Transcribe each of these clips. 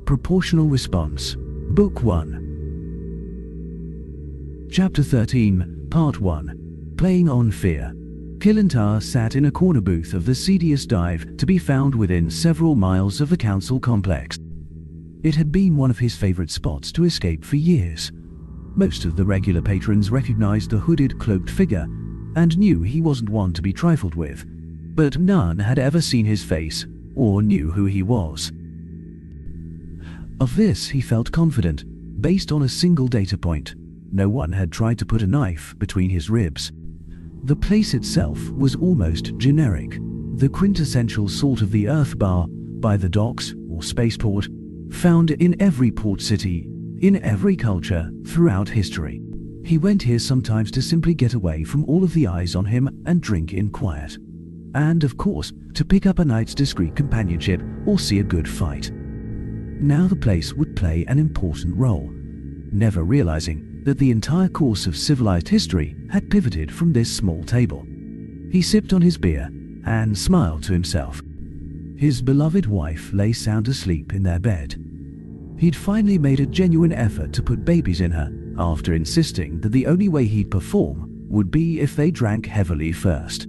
Proportional Response, Book 1. Chapter 13, Part 1. Playing on Fear. Killentar sat in a corner booth of the seediest dive to be found within several miles of the council complex. It had been one of his favorite spots to escape for years. Most of the regular patrons recognized the hooded, cloaked figure and knew he wasn't one to be trifled with, but none had ever seen his face or knew who he was. Of this he felt confident, based on a single data point. No one had tried to put a knife between his ribs. The place itself was almost generic, the quintessential salt of the earth bar by the docks or spaceport, found in every port city, in every culture throughout history. He went here sometimes to simply get away from all of the eyes on him and drink in quiet. And of course, to pick up a night's discreet companionship or see a good fight. Now the place would play an important role, never realizing that the entire course of civilized history had pivoted from this small table. He sipped on his beer and smiled to himself. His beloved wife lay sound asleep in their bed. He'd finally made a genuine effort to put babies in her, after insisting that the only way he'd perform would be if they drank heavily first.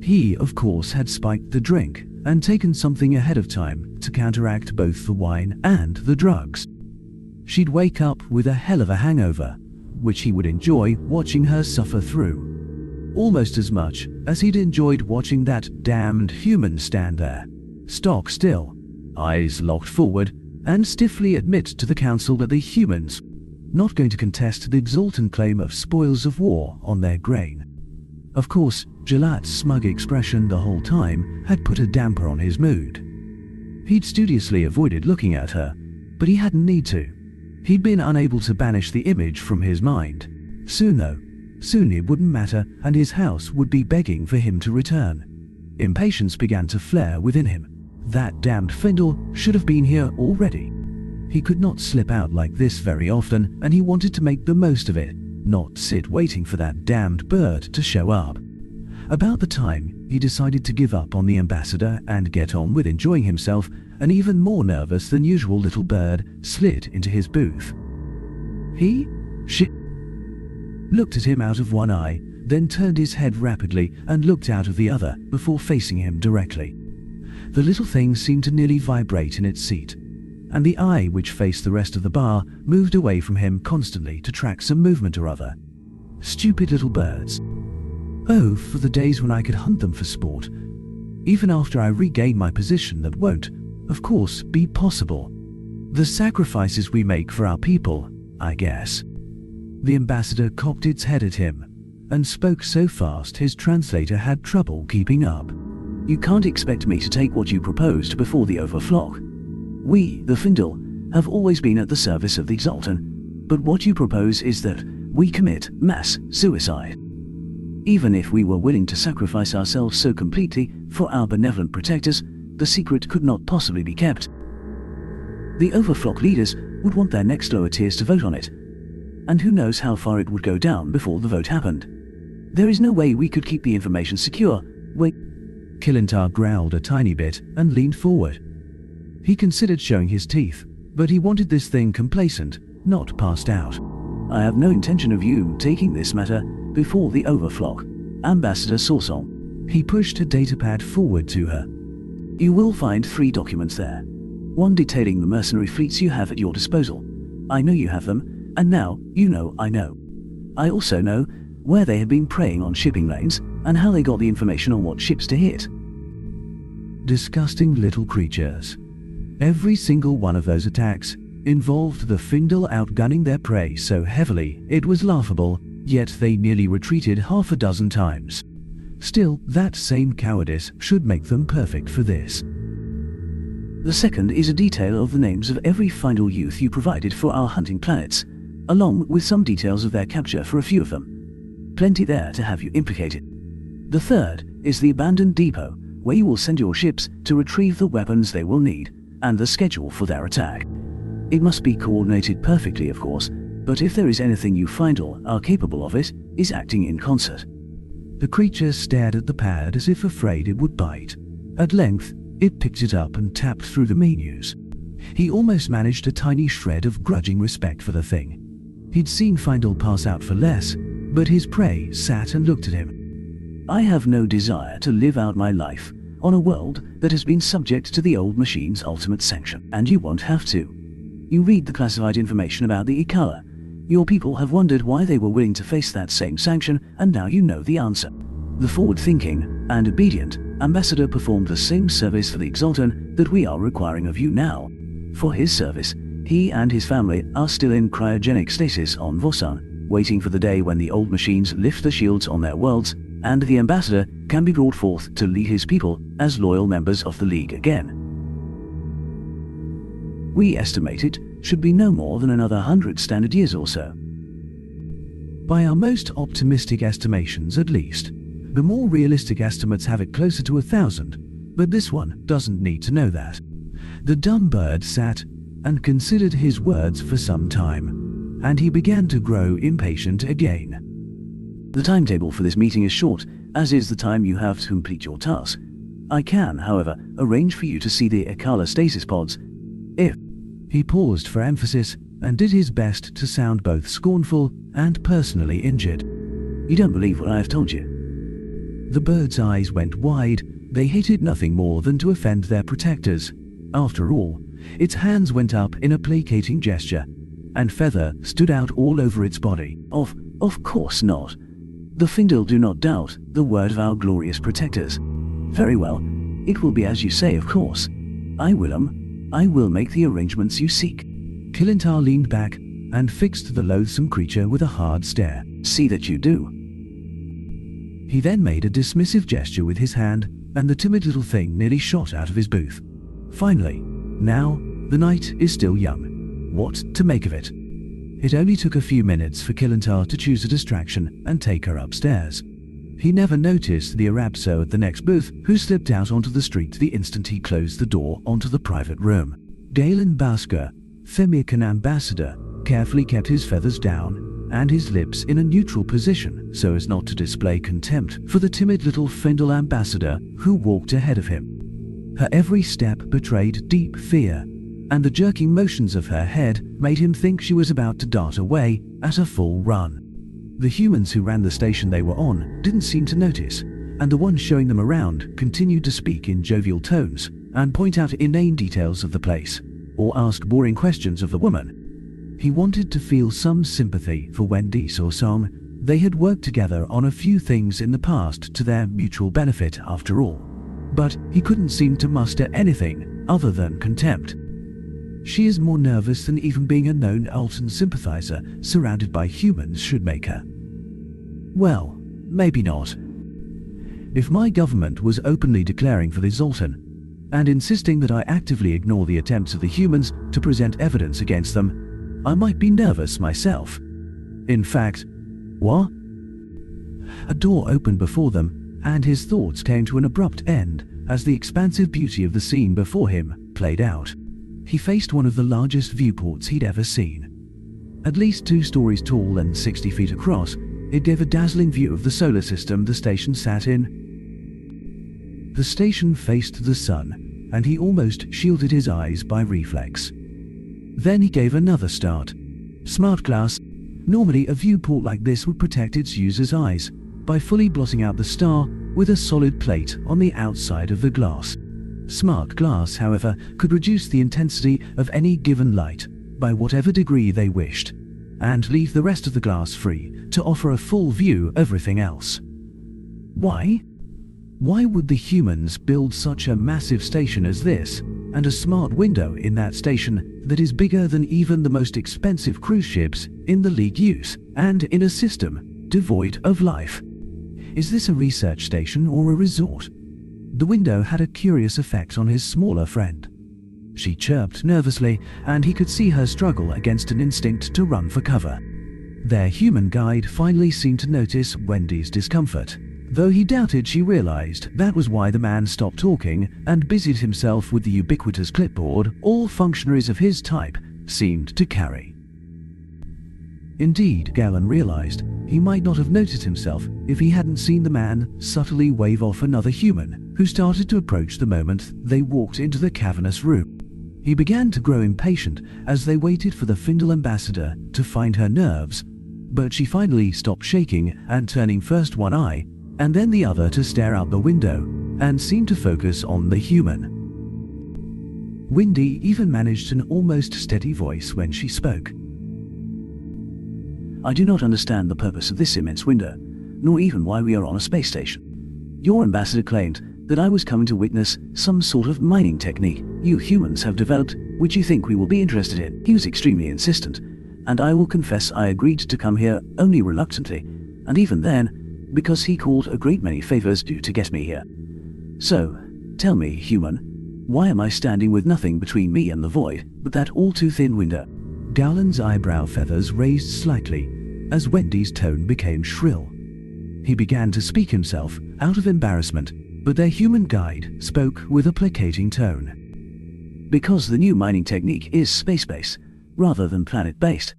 He, of course, had spiked the drink and taken something ahead of time to counteract both the wine and the drugs. She'd wake up with a hell of a hangover, which he would enjoy watching her suffer through, almost as much as he'd enjoyed watching that damned human stand there, stock still, eyes locked forward, and stiffly admit to the council that the humans not going to contest the exultant claim of spoils of war on their grain. Of course, Gelat's smug expression the whole time had put a damper on his mood. He'd studiously avoided looking at her, but he hadn't need to. He'd been unable to banish the image from his mind. Soon it wouldn't matter, and his house would be begging for him to return. Impatience began to flare within him. That damned Findle should have been here already. He could not slip out like this very often, and he wanted to make the most of it, not sit waiting for that damned bird to show up. About the time he decided to give up on the ambassador and get on with enjoying himself, an even more nervous than usual little bird slid into his booth. She looked at him out of one eye, then turned his head rapidly and looked out of the other before facing him directly. The little thing seemed to nearly vibrate in its seat, and the eye which faced the rest of the bar moved away from him constantly to track some movement or other. Stupid little birds. Oh, for the days when I could hunt them for sport. Even after I regain my position, that won't, of course, be possible. The sacrifices we make for our people, I guess. The ambassador cocked its head at him and spoke so fast his translator had trouble keeping up. You can't expect me to take what you proposed before the overflock. We, the Findle, have always been at the service of the Exaltan, but what you propose is that we commit mass suicide. Even if we were willing to sacrifice ourselves so completely for our benevolent protectors, the secret could not possibly be kept. The overflock leaders would want their next lower tiers to vote on it, and who knows how far it would go down before the vote happened. There is no way we could keep the information secure. Killentar growled a tiny bit and leaned forward. He considered showing his teeth, but he wanted this thing complacent, not passed out. I have no intention of you taking this matter before the overflock, Ambassador Sorsong. He pushed a datapad forward to her. You will find 3 documents there. One detailing the mercenary fleets you have at your disposal. I know you have them, and now you know I know. I also know where they have been preying on shipping lanes and how they got the information on what ships to hit. Disgusting little creatures. Every single one of those attacks involved the Findle outgunning their prey so heavily it was laughable, yet they nearly retreated half a dozen times. Still, that same cowardice should make them perfect for this. The second is a detail of the names of every Findle youth you provided for our hunting planets, along with some details of their capture for a few of them. Plenty there to have you implicated. The third is the abandoned depot, where you will send your ships to retrieve the weapons they will need, and the schedule for their attack. It must be coordinated perfectly, of course, but if there is anything you Findle are capable of, it is acting in concert. The creature stared at the pad as if afraid it would bite. At length, it picked it up and tapped through the menus. He almost managed a tiny shred of grudging respect for the thing. He'd seen Feindl pass out for less, but his prey sat and looked at him. I have no desire to live out my life on a world that has been subject to the old machine's ultimate sanction, and you won't have to. You read the classified information about the Ikala. Your people have wondered why they were willing to face that same sanction, and now you know the answer. The forward-thinking and obedient ambassador performed the same service for the Exaltan that we are requiring of you now. For his service, he and his family are still in cryogenic stasis on Vosan, waiting for the day when the old machines lift the shields on their worlds, and the ambassador can be brought forth to lead his people as loyal members of the League again. We estimate it should be no more than another 100 standard years or so. By our most optimistic estimations, at least. The more realistic estimates have it closer to 1,000, but this one doesn't need to know that. The dumb bird sat and considered his words for some time, and he began to grow impatient again. The timetable for this meeting is short, as is the time you have to complete your task. I can, however, arrange for you to see the Ikala stasis pods if... He paused for emphasis and did his best to sound both scornful and personally injured. You don't believe what I have told you? The bird's eyes went wide. They hated nothing more than to offend their protectors. After all, its hands went up in a placating gesture, and feather stood out all over its body. Of course not. The Feindl do not doubt the word of our glorious protectors. Very well, it will be as you say, of course. I will make the arrangements you seek. Kilintar leaned back and fixed the loathsome creature with a hard stare. See that you do. He then made a dismissive gesture with his hand, and the timid little thing nearly shot out of his booth. Finally, now, the night is still young. What to make of it? It only took a few minutes for Kilintar to choose a distraction and take her upstairs. He never noticed the Arabso at the next booth, who slipped out onto the street the instant he closed the door onto the private room. Galen Basker, Themican ambassador, carefully kept his feathers down and his lips in a neutral position so as not to display contempt for the timid little Feindl ambassador who walked ahead of him. Her every step betrayed deep fear, and the jerking motions of her head made him think she was about to dart away at a full run. The humans who ran the station they were on didn't seem to notice, and the one showing them around continued to speak in jovial tones and point out inane details of the place, or ask boring questions of the woman. He wanted to feel some sympathy for Wendy Sorsong. They had worked together on a few things in the past to their mutual benefit after all, but he couldn't seem to muster anything other than contempt. She is more nervous than even being a known Altan sympathizer surrounded by humans should make her. Well, maybe not. If my government was openly declaring for the Zoltan, and insisting that I actively ignore the attempts of the humans to present evidence against them, I might be nervous myself. In fact, what? A door opened before them, and his thoughts came to an abrupt end as the expansive beauty of the scene before him played out. He faced one of the largest viewports he'd ever seen. At least 2 stories tall and 60 feet across, it gave a dazzling view of the solar system the station sat in. The station faced the sun, and he almost shielded his eyes by reflex. Then he gave another start. Smart glass. Normally a viewport like this would protect its user's eyes by fully blotting out the star with a solid plate on the outside of the glass. Smart glass, however, could reduce the intensity of any given light by whatever degree they wished, and leave the rest of the glass free to offer a full view of everything else. Why? Why would the humans build such a massive station as this, and a smart window in that station that is bigger than even the most expensive cruise ships in the League use, and in a system devoid of life? Is this a research station or a resort? The window had a curious effect on his smaller friend. She chirped nervously, and he could see her struggle against an instinct to run for cover. Their human guide finally seemed to notice Wendy's discomfort, though he doubted she realized that was why the man stopped talking and busied himself with the ubiquitous clipboard all functionaries of his type seemed to carry. Indeed, Galen realized he might not have noticed himself if he hadn't seen the man subtly wave off another human who started to approach the moment they walked into the cavernous room. He began to grow impatient as they waited for the Findle ambassador to find her nerves, but she finally stopped shaking and turning first one eye and then the other to stare out the window and seemed to focus on the human. Windy even managed an almost steady voice when she spoke. I do not understand the purpose of this immense window, nor even why we are on a space station. Your ambassador claimed that I was coming to witness some sort of mining technique you humans have developed, which you think we will be interested in. He was extremely insistent, and I will confess I agreed to come here only reluctantly, and even then, because he called a great many favors due to get me here. So, tell me, human, why am I standing with nothing between me and the void but that all-too-thin window? Gowland's eyebrow feathers raised slightly as Wendy's tone became shrill. He began to speak himself out of embarrassment, but their human guide spoke with a placating tone. Because the new mining technique is space-based, rather than planet-based.